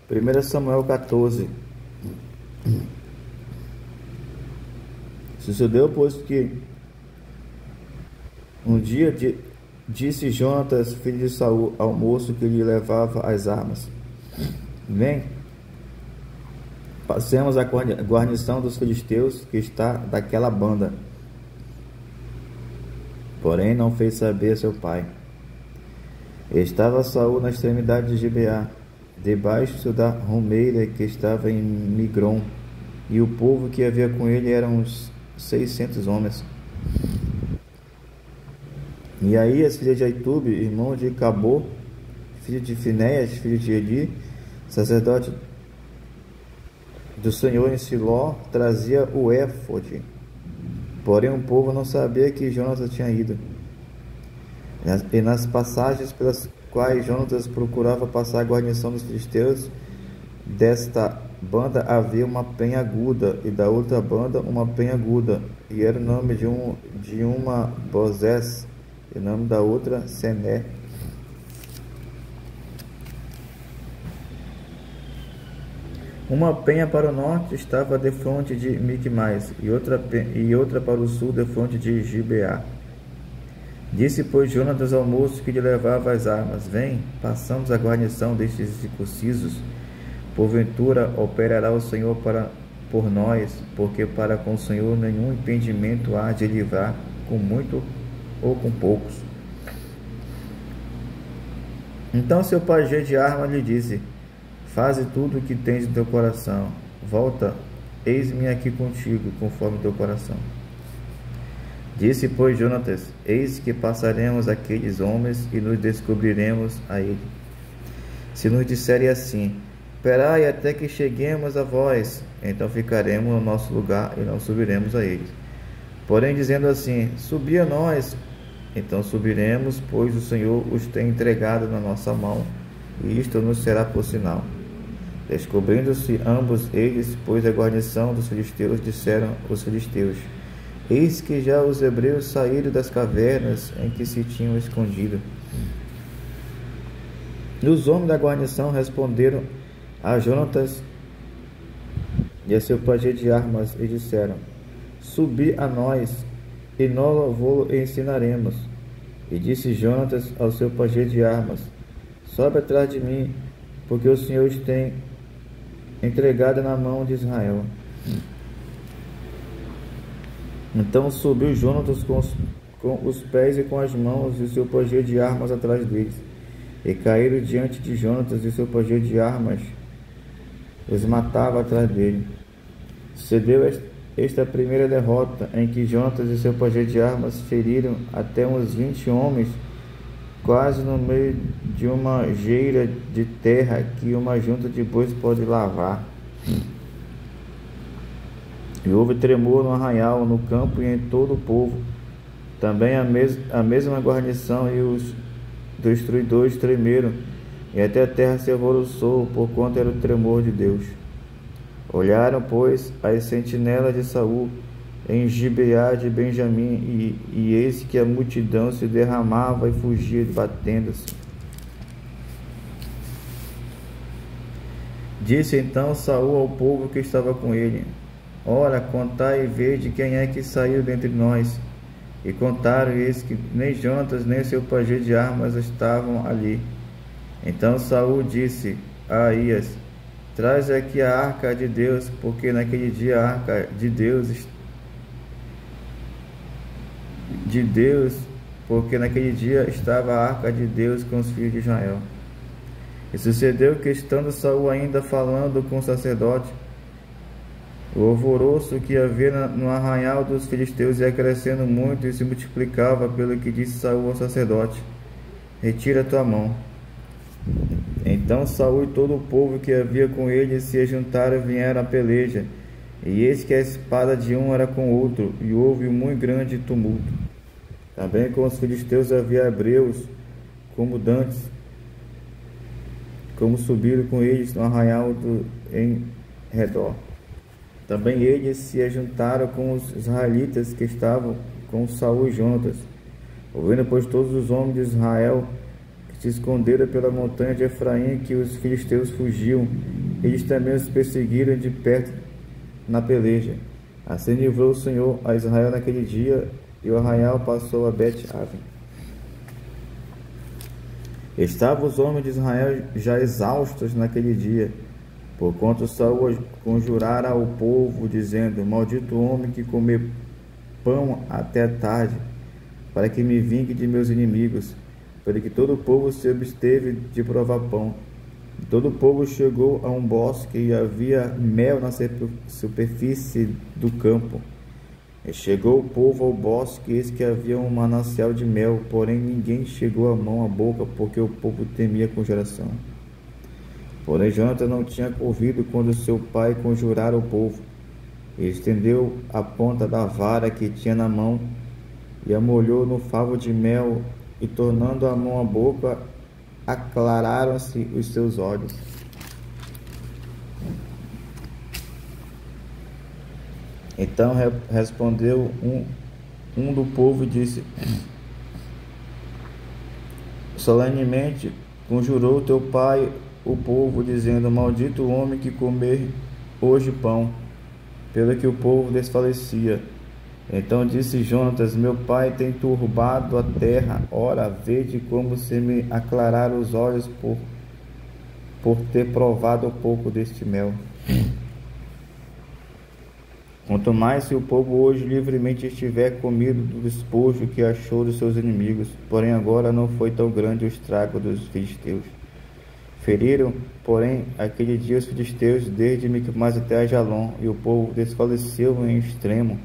1 Samuel 14. Sucedeu, pois, que um dia disse Jonatas, filho de Saul, ao moço que lhe levava as armas: Vem, passemos a guarnição dos filisteus que está daquela banda. Porém não fez saber a seu pai. Estava Saul na extremidade de Gibeá, debaixo da romeira que estava em Migron, e o povo que havia com ele eram uns 600 homens. E Aías, filho de Aitube, irmão de Cabô, filho de Finéias, filho de Eli, sacerdote do Senhor em Siló, trazia o éfode. Porém o povo não sabia que Jonatas tinha ido. E nas passagens pelas quais Jonatas procurava passar a guarnição dos filisteus, desta banda havia uma penha aguda, e da outra banda uma penha aguda, e era o nome de uma Bozés, e o nome da outra Sené. Uma penha para o norte estava defronte de Micmais, e outra para o sul defronte de Gibeá. Disse, pois, Jonatas ao moço que lhe levava as armas: Vem, passamos a guarnição destes circuncisos. Porventura operará o Senhor por nós, porque para com o Senhor nenhum impedimento há de livrar, com muito ou com poucos. Então seu pajé de arma lhe disse: Faze tudo o que tens no teu coração. Volta, eis-me aqui contigo, conforme teu coração. Disse, pois, Jonatas: Eis que passaremos aqueles homens e nos descobriremos a ele. Se nos disserem assim: Esperai até que cheguemos a vós, então ficaremos no nosso lugar e não subiremos a eles. Porém, dizendo assim: Subi a nós, então subiremos, pois o Senhor os tem entregado na nossa mão, e isto nos será por sinal. Descobrindo-se ambos eles, pois a guarnição dos filisteus, disseram os filisteus: Eis que já os hebreus saíram das cavernas em que se tinham escondido. E os homens da guarnição responderam a Jonatas e a seu pajé de armas e disseram: Subi a nós, e nós vou ensinaremos. E disse Jonatas ao seu pajé de armas: Sobe atrás de mim, porque o Senhor os tem entregado na mão de Israel. Então subiu Jonatas com os pés e com as mãos, e o seu pajé de armas atrás deles. E caíram diante de Jonatas, e seu pajé de armas os matava atrás dele. Sucedeu esta primeira derrota, em que Jonatas e seu pajé de armas feriram até uns 20 homens, quase no meio de uma geira de terra que uma junta de bois pode lavar. E houve tremor no arraial, no campo e em todo o povo. Também a mesma guarnição e os destruidores tremeram, e até a terra se alvoroçou, porquanto era o tremor de Deus. Olharam, pois, as sentinelas de Saul em Gibeá de Benjamim, e eis que a multidão se derramava e fugia, batendo-se. Disse então Saul ao povo que estava com ele: Ora, contai e vede quem é que saiu dentre nós. E contaram, e eis que nem Jonatas nem seu pajé de armas estavam ali. Então Saul disse a Aías: Traz aqui a arca de Deus, porque naquele dia a arca de Deus, porque naquele dia estava a arca de Deus com os filhos de Israel. E sucedeu que, estando Saul ainda falando com o sacerdote, o alvoroço que havia no arraial dos filisteus ia crescendo muito e se multiplicava, pelo que disse Saul ao sacerdote: Retira a tua mão. Então Saul e todo o povo que havia com ele se ajuntaram e vieram à peleja, e eis que a espada de um era com o outro, e houve um muito grande tumulto. Também com os filisteus havia hebreus, como dantes, como subiram com eles no arraial em redor. Também eles se ajuntaram com os israelitas que estavam com Saul e Jonatas. Ouvindo, pois, todos os homens de Israel que se esconderam pela montanha de Efraim, que os filisteus fugiam. Eles também os perseguiram de perto na peleja. Assim livrou o Senhor a Israel naquele dia, e o arraial passou a Bet-Aven. Estavam os homens de Israel já exaustos naquele dia, porquanto Saul conjurara ao povo, dizendo: Maldito o homem que comer pão até a tarde, para que me vingue de meus inimigos. Para que todo o povo se absteve de provar pão. Todo o povo chegou a um bosque e havia mel na superfície do campo. E chegou o povo ao bosque, eis que havia um manancial de mel, porém ninguém chegou a mão à boca, porque o povo temia conjuração. Porém Jonatas não tinha ouvido quando seu pai conjurara o povo. E estendeu a ponta da vara que tinha na mão, e a molhou no favo de mel, e tornando a mão à boca, aclararam-se os seus olhos. Então respondeu um do povo e disse: Solenemente conjurou teu pai o povo, dizendo: Maldito o homem que comer hoje pão, pelo que o povo desfalecia. Então disse Jonatas: Meu pai tem turbado a terra, ora, vede como se me aclararam os olhos por ter provado um pouco deste mel. Quanto mais se o povo hoje livremente estiver comido do despojo que achou dos seus inimigos, porém agora não foi tão grande o estrago dos filisteus. Feriram, porém, aquele dia os filisteus desde Micmas até Ajalon, e o povo desfaleceu em extremo.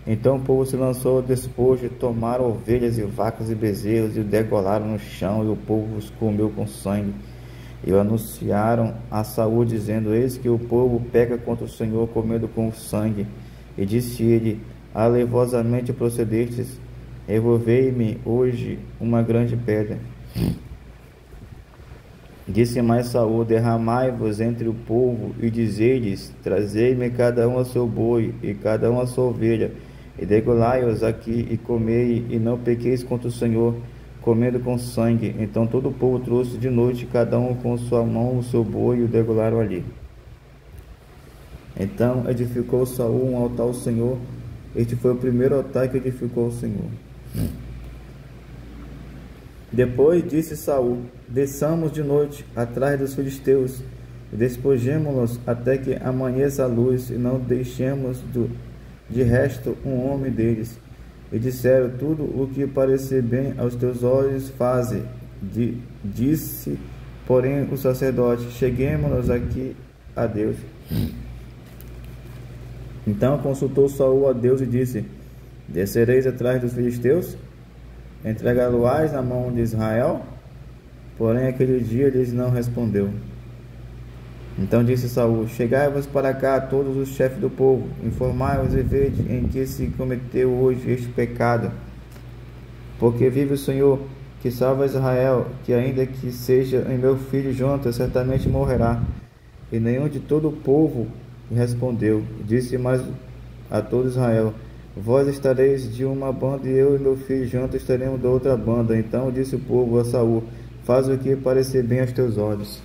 Então o povo se lançou ao despojo, tomaram ovelhas e vacas e bezerros, e o degolaram no chão, e o povo os comeu com sangue. E o anunciaram a Saul, dizendo: Eis que o povo peca contra o Senhor, comendo com sangue. E disse ele: Alevosamente procedestes, revolvei-me hoje uma grande pedra. Disse mais Saul: Derramai-vos entre o povo, e dizei-lhes: Trazei-me cada um a seu boi, e cada um a sua ovelha, e degolai-os aqui, e comei, e não pequeis contra o Senhor, comendo com sangue. Então todo o povo trouxe de noite, cada um com sua mão, o seu boi, e o degolaram ali. Então edificou Saul um altar ao Senhor. Este foi o primeiro altar que edificou o Senhor. Depois disse Saul: Desçamos de noite atrás dos filisteus, e despojemo-los até que amanheça a luz, e não deixemos de resto um homem deles. E disseram: Tudo o que parecer bem aos teus olhos, faze. Disse, porém, o sacerdote: Cheguemo-nos aqui a Deus. Então consultou Saul a Deus e disse: Descereis atrás dos filisteus? Entregá-lo-ás na mão de Israel? Porém aquele dia lhes não respondeu. Então disse Saul: Chegai-vos para cá todos os chefes do povo, informai-vos e vede em que se cometeu hoje este pecado. Porque vive o Senhor, que salva Israel, que ainda que seja em meu filho Jonatas, certamente morrerá. E nenhum de todo o povo respondeu. Disse mais a todo Israel: Vós estareis de uma banda, e eu e meu filho Jonatas estaremos da outra banda. Então disse o povo a Saul: Faz o que parecer bem aos teus olhos.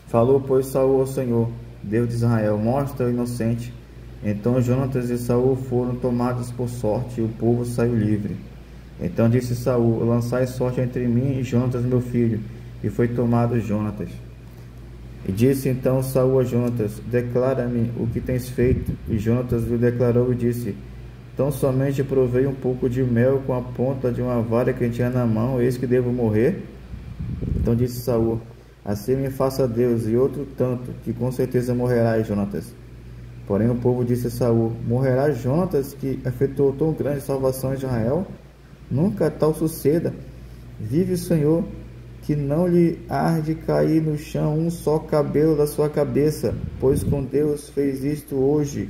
Falou, pois, Saul ao Senhor, Deus de Israel: Mostra o inocente. Então Jonatas e Saul foram tomados por sorte, e o povo saiu livre. Então disse Saul: Lançai sorte entre mim e Jonatas meu filho. E foi tomado Jonatas. E disse então Saul a Jonatas: Declara-me o que tens feito. E Jonatas lhe declarou e disse: Tão somente provei um pouco de mel com a ponta de uma vara que tinha na mão, eis que devo morrer? Então disse Saul: Assim me faça Deus, e outro tanto, que com certeza morrerás, Jonatas. Porém o povo disse a Saul: Morrerá Jonatas, que efetuou tão grande salvação em Israel? Nunca tal suceda. Vive o Senhor, que não lhe há de cair no chão um só cabelo da sua cabeça, pois com Deus fez isso hoje.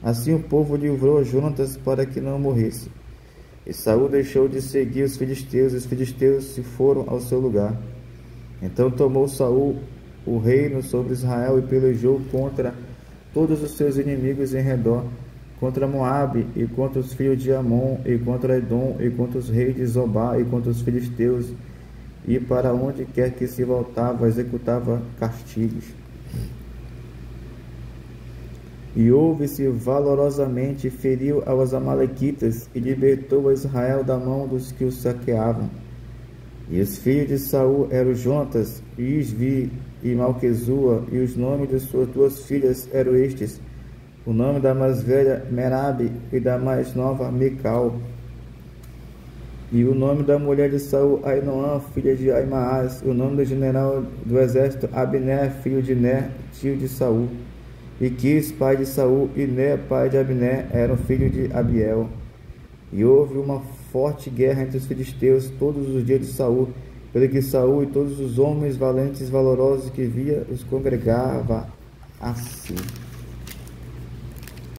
Assim o povo livrou Jonatas para que não morresse. E Saul deixou de seguir os filisteus, e os filisteus se foram ao seu lugar. Então tomou Saul o reino sobre Israel e pelejou contra todos os seus inimigos em redor, contra Moabe, e contra os filhos de Amon, e contra Edom, e contra os reis de Zobá, e contra os filisteus, e para onde quer que se voltava, executava castigos. E houve-se valorosamente, feriu aos amalequitas, e libertou a Israel da mão dos que os saqueavam. E os filhos de Saul eram Jontas, Isvi e Malquezua, e os nomes de suas duas filhas eram estes: o nome da mais velha, Merabe, e da mais nova, Mical. E o nome da mulher de Saul, Ainoã, filha de Aimaas. O nome do general do exército, Abner, filho de Ner, tio de Saul. E Quis, pai de Saul, e Ner, pai de Abner, eram filhos de Abiel. E houve uma forte guerra entre os filisteus todos os dias de Saul, pelo que Saul e todos os homens valentes e valorosos que via os congregava a si.